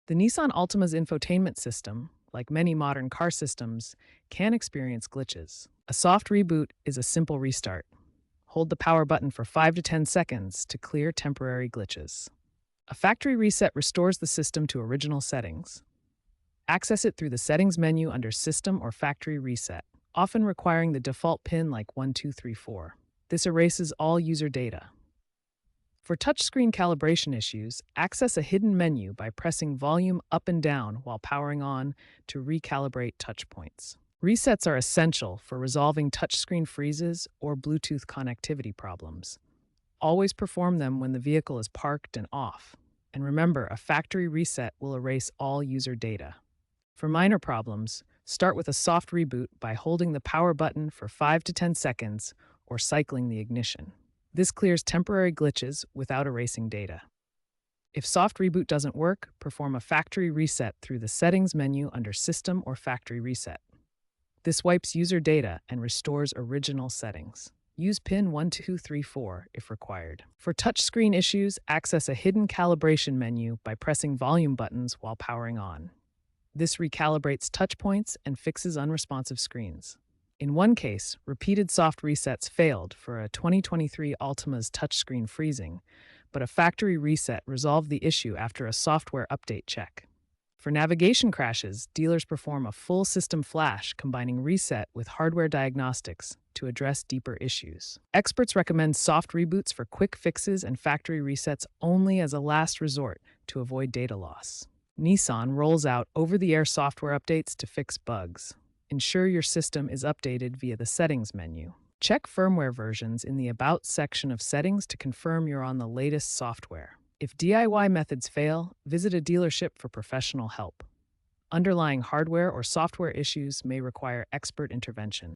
The Nissan Altima's infotainment system, like many modern car systems, can experience glitches. A soft reboot is a simple restart. Hold the power button for 5 to 10 seconds to clear temporary glitches. A factory reset restores the system to original settings. Access it through the Settings menu under System or Factory Reset, often requiring the default PIN like 1234. This erases all user data. For touchscreen calibration issues, access a hidden menu by pressing volume up and down while powering on to recalibrate touch points. Resets are essential for resolving touchscreen freezes or Bluetooth connectivity problems. Always perform them when the vehicle is parked and off. And remember, a factory reset will erase all user data. For minor problems, start with a soft reboot by holding the power button for 5 to 10 seconds or cycling the ignition. This clears temporary glitches without erasing data. If soft reboot doesn't work, perform a factory reset through the Settings menu under System or Factory Reset. This wipes user data and restores original settings. Use PIN 1234 if required. For touchscreen issues, access a hidden calibration menu by pressing volume buttons while powering on. This recalibrates touch points and fixes unresponsive screens. In one case, repeated soft resets failed for a 2023 Altima's touchscreen freezing, but a factory reset resolved the issue after a software update check. For navigation crashes, dealers perform a full system flash combining reset with hardware diagnostics to address deeper issues. Experts recommend soft reboots for quick fixes and factory resets only as a last resort to avoid data loss. Nissan rolls out over-the-air software updates to fix bugs. Ensure your system is updated via the Settings menu. Check firmware versions in the About section of Settings to confirm you're on the latest software. If DIY methods fail, visit a dealership for professional help. Underlying hardware or software issues may require expert intervention.